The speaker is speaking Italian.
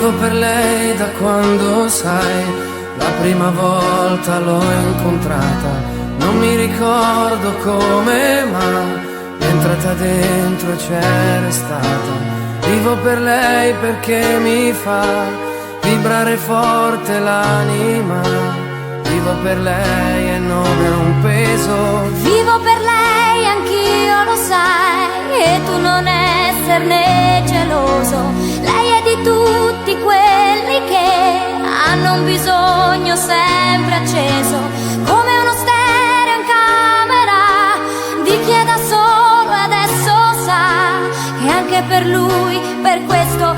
Vivo per lei da quando, sai, la prima volta l'ho incontrata. Non mi ricordo come, ma è entrata dentro e c'è restata. Vivo per lei perché mi fa vibrare forte l'anima. Vivo per lei e non è un peso. Vivo per lei, anch'io lo sai, e tu non esserne geloso. Lei è di tutti quelli che hanno un bisogno sempre acceso, come uno stereo in camera di chi è da solo e adesso sa che anche per lui, per questo